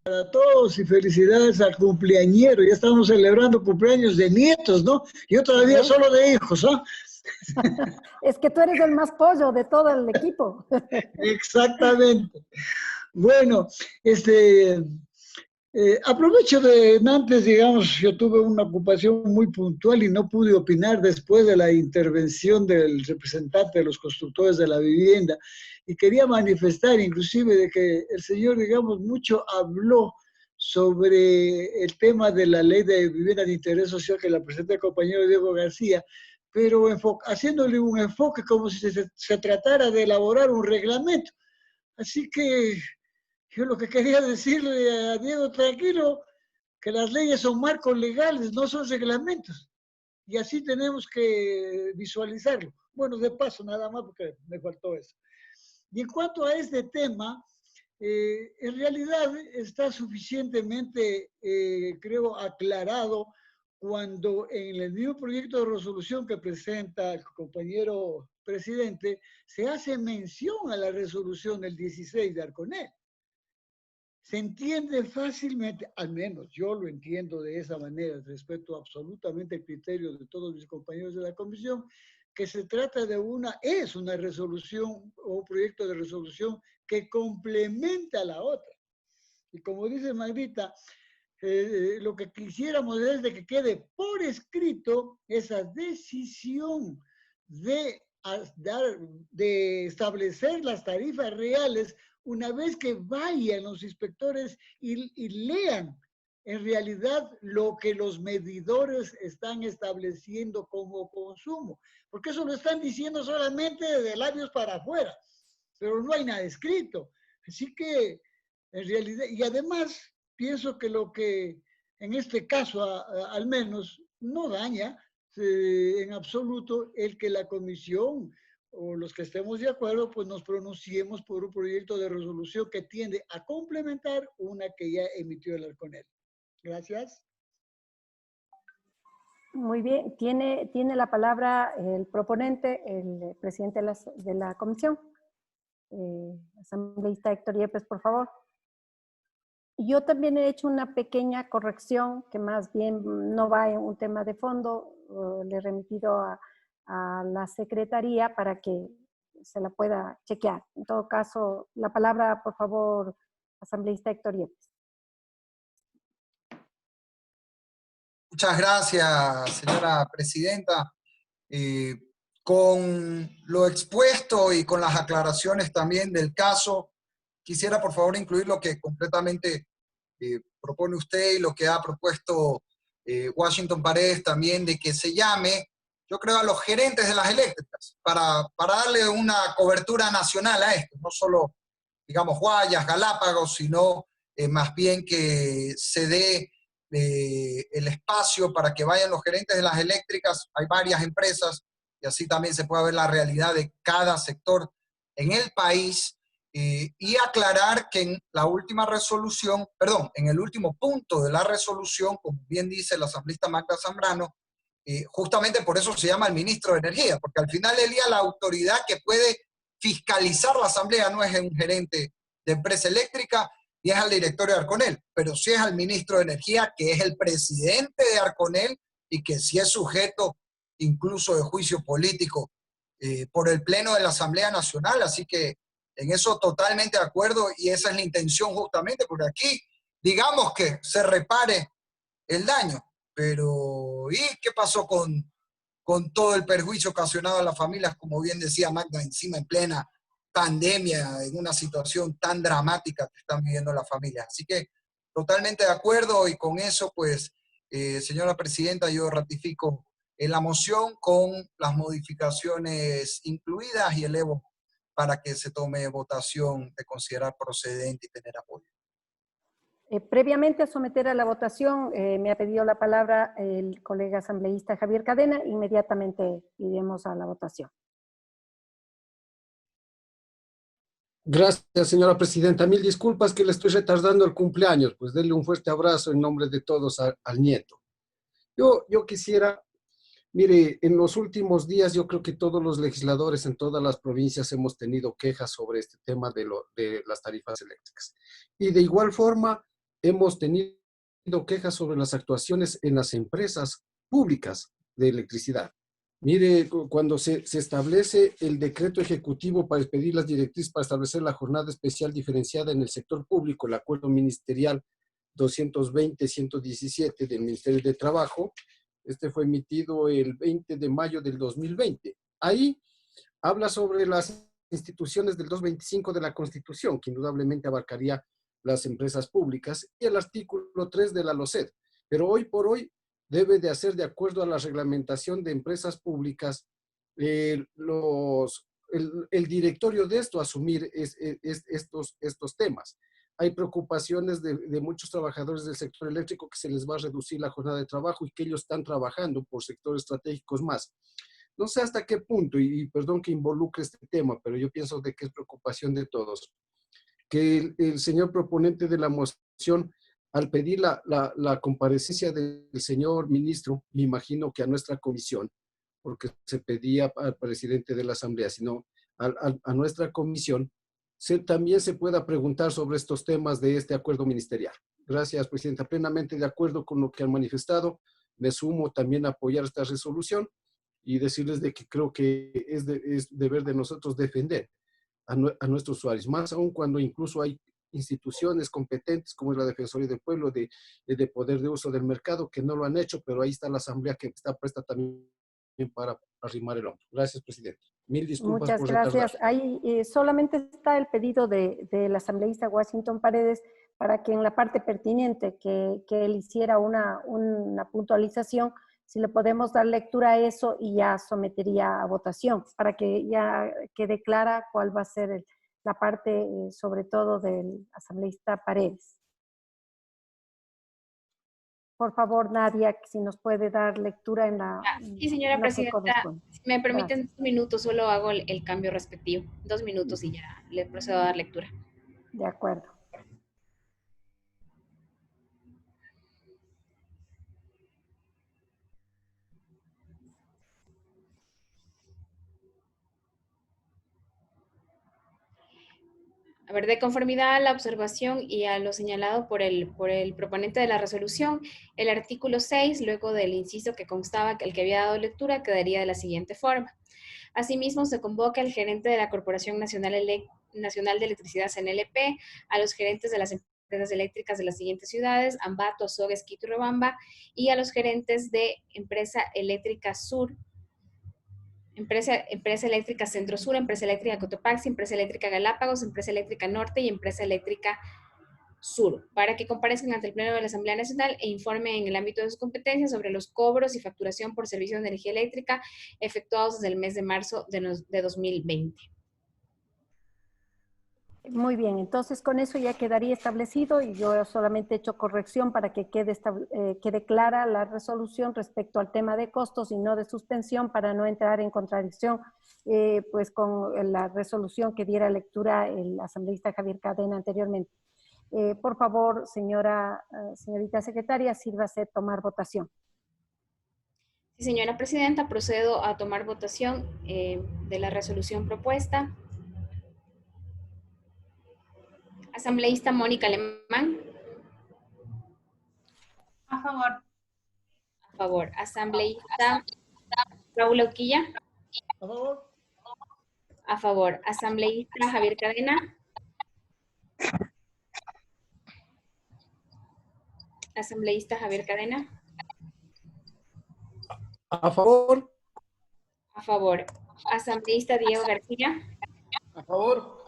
Para todos y felicidades al cumpleañero. Ya estamos celebrando cumpleaños de nietos, ¿no? Yo todavía solo de hijos, ¿ah? Es que tú eres el más pollo de todo el equipo. Exactamente. Bueno, aprovecho de antes, digamos, yo tuve una ocupación muy puntual y no pude opinar después de la intervención del representante de los constructores de la vivienda y quería manifestar inclusive de que el señor, digamos, mucho habló sobre el tema de la ley de vivienda de interés social que la presenta el compañero Diego García, pero haciéndole un enfoque como si se tratara de elaborar un reglamento. Así que yo lo que quería decirle a Diego, tranquilo, que las leyes son marcos legales, no son reglamentos. Y así tenemos que visualizarlo. Bueno, de paso, nada más, porque me faltó eso. Y en cuanto a este tema, en realidad está suficientemente, creo, aclarado cuando en el mismo proyecto de resolución que presenta el compañero presidente, se hace mención a la resolución del 16 de Arconel. Se entiende fácilmente, al menos yo lo entiendo de esa manera, respeto absolutamente el criterio de todos mis compañeros de la comisión, que se trata de es una resolución o un proyecto de resolución que complementa a la otra. Y como dice Magdita, lo que quisiéramos es de que quede por escrito esa decisión de establecer las tarifas reales una vez que vayan los inspectores y lean en realidad lo que los medidores están estableciendo como consumo. Porque eso lo están diciendo solamente de labios para afuera, pero no hay nada escrito. Así que, en realidad, y además, pienso que lo que en este caso, al menos, no daña en absoluto el que la comisión o los que estemos de acuerdo, pues nos pronunciemos por un proyecto de resolución que tiende a complementar una que ya emitió el Arconel. Gracias. Muy bien. Tiene la palabra el proponente, el presidente de la comisión. Asambleísta Héctor Yepes, por favor. Yo también he hecho una pequeña corrección que más bien no va en un tema de fondo. Le he remitido a la secretaría para que se la pueda chequear. En todo caso, la palabra, por favor, Asambleísta Héctor Yepes. Muchas gracias, señora presidenta. Con lo expuesto y con las aclaraciones también del caso, quisiera por favor incluir lo que concretamente propone usted y lo que ha propuesto Washington Paredes también, de que se llame, yo creo, a los gerentes de las eléctricas para darle una cobertura nacional a esto, no solo, digamos, Guayas, Galápagos, sino más bien que se dé el espacio para que vayan los gerentes de las eléctricas. Hay varias empresas y así también se puede ver la realidad de cada sector en el país, y aclarar que en la última resolución, perdón, en el último punto de la resolución, como bien dice la asambleísta Magda Zambrano, justamente por eso se llama el ministro de Energía, porque al final del día la autoridad que puede fiscalizar la asamblea no es un gerente de empresa eléctrica ni es al directorio de Arconel, pero sí es al ministro de Energía, que es el presidente de Arconel y que sí es sujeto incluso de juicio político por el Pleno de la Asamblea Nacional. Así que en eso totalmente de acuerdo, y esa es la intención justamente, porque aquí digamos que se repare el daño, pero ¿y qué pasó con todo el perjuicio ocasionado a las familias, como bien decía Magda, encima en plena pandemia, en una situación tan dramática que están viviendo las familias? Así que totalmente de acuerdo, y con eso, pues, señora presidenta, yo ratifico la moción con las modificaciones incluidas y elevo para que se tome votación de considerar procedente y tener apoyo. Previamente a someter a la votación, me ha pedido la palabra el colega asambleísta Javier Cadena. Inmediatamente iremos a la votación. Gracias, señora presidenta. Mil disculpas que le estoy retardando el cumpleaños, pues denle un fuerte abrazo en nombre de todos al nieto. Yo quisiera, mire, en los últimos días yo creo que todos los legisladores en todas las provincias hemos tenido quejas sobre este tema de las tarifas eléctricas. Y de igual forma hemos tenido quejas sobre las actuaciones en las empresas públicas de electricidad. Mire, cuando se establece el decreto ejecutivo para expedir las directrices para establecer la jornada especial diferenciada en el sector público, el acuerdo ministerial 220-117 del Ministerio de Trabajo, este fue emitido el 20 de mayo del 2020. Ahí habla sobre las instituciones del 225 de la Constitución, que indudablemente abarcaría las empresas públicas, y el artículo 3 de la LOCED. Pero hoy por hoy debe de hacer, de acuerdo a la reglamentación de empresas públicas, el directorio de esto asumir estos temas. Hay preocupaciones de muchos trabajadores del sector eléctrico que se les va a reducir la jornada de trabajo y que ellos están trabajando por sectores estratégicos más. No sé hasta qué punto, y perdón que involucre este tema, pero yo pienso de que es preocupación de todos, que el señor proponente de la moción, al pedir la comparecencia del señor ministro, me imagino que a nuestra comisión, porque se pedía al presidente de la Asamblea, sino a nuestra comisión, también se pueda preguntar sobre estos temas de este acuerdo ministerial. Gracias, presidenta. Plenamente de acuerdo con lo que han manifestado. Me sumo también a apoyar esta resolución y decirles de que creo que es deber de nosotros defender a nuestros usuarios, más aún cuando incluso hay instituciones competentes como es la Defensoría del Pueblo de poder de uso del mercado que no lo han hecho, pero ahí está la Asamblea que está presta también para arrimar el hombro. Gracias, presidente. Mil disculpas. Muchas gracias. Ahí solamente está el pedido del asambleísta Washington Paredes para que en la parte pertinente que él hiciera una puntualización, si le podemos dar lectura a eso y ya sometería a votación, para que ya quede clara cuál va a ser la parte, sobre todo del asambleísta Paredes. Por favor, Nadia, si nos puede dar lectura en la... Sí, señora presidenta, si me permiten 2 minutos, solo hago el cambio respectivo. 2 minutos y ya le procedo a dar lectura. De acuerdo. A ver, de conformidad a la observación y a lo señalado por el proponente de la resolución, el artículo 6, luego del inciso que constaba el que había dado lectura, quedaría de la siguiente forma. Asimismo, se convoca al gerente de la Corporación Nacional Nacional de Electricidad CNLP, a los gerentes de las empresas eléctricas de las siguientes ciudades: Ambato, Azogues, Quito y Riobamba, y a los gerentes de Empresa Eléctrica Sur, Empresa Eléctrica Centro Sur, Empresa Eléctrica Cotopaxi, Empresa Eléctrica Galápagos, Empresa Eléctrica Norte y Empresa Eléctrica Sur, para que comparezcan ante el Pleno de la Asamblea Nacional e informen en el ámbito de sus competencias sobre los cobros y facturación por servicios de energía eléctrica efectuados desde el mes de marzo de 2020. Muy bien, entonces con eso ya quedaría establecido y yo solamente he hecho corrección para que quede clara la resolución respecto al tema de costos y no de suspensión, para no entrar en contradicción pues con la resolución que diera lectura el asambleísta Javier Cadena anteriormente. Por favor, señorita secretaria, sírvase tomar votación. Sí, señora presidenta, procedo a tomar votación de la resolución propuesta. Asambleísta Mónica Alemán. A favor. A favor. Asambleísta Raúl Auquilla. A favor. A favor. Asambleísta Javier Cadena. Asambleísta Javier Cadena. A favor. A favor. Asambleísta Diego García. A favor.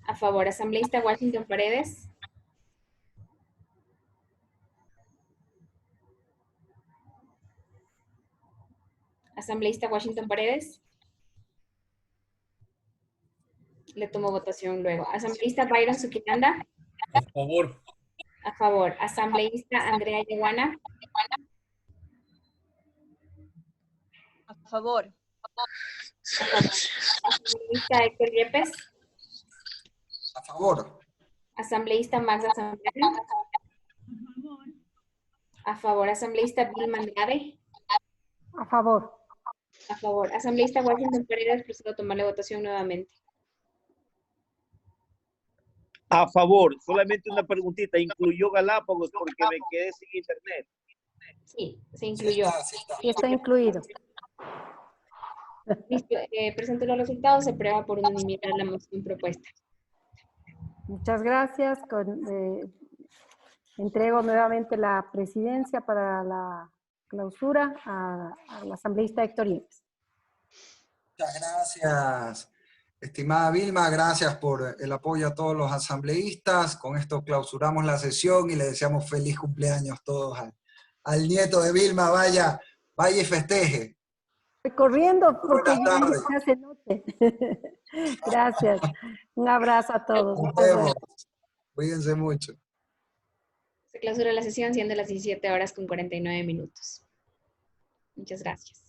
A favor. Asambleísta Washington Paredes. Asambleísta Washington Paredes. Le tomo votación luego. Asambleísta Byron Suquitanda. A favor. A favor. Asambleísta Andrea Yeguana. A favor. Asambleísta Héctor Yepes. A favor. Asambleísta Magda Zambrano. A favor. A favor. Asambleísta Vilma Andrade. A favor. A favor. Asambleísta Washington Paredes, procedo a tomarle votación nuevamente. A favor. Solamente una preguntita. ¿Incluyó Galápagos? Porque me quedé sin internet. Sí, se incluyó. Sí está incluido. Listo. Presento los resultados. Se aprueba por unanimidad la moción propuesta. Muchas gracias. Entrego nuevamente la presidencia para la clausura al asambleísta Héctor Yepes. Muchas gracias, estimada Vilma. Gracias por el apoyo a todos los asambleístas. Con esto clausuramos la sesión y le deseamos feliz cumpleaños todos al nieto de Vilma. Vaya y festeje. Estoy corriendo porque Buenas tardes. ya se note. Gracias. Un abrazo a todos. Nos vemos. Cuídense mucho. Se clausura la sesión siendo las 17 horas con 49 minutos. Muchas gracias.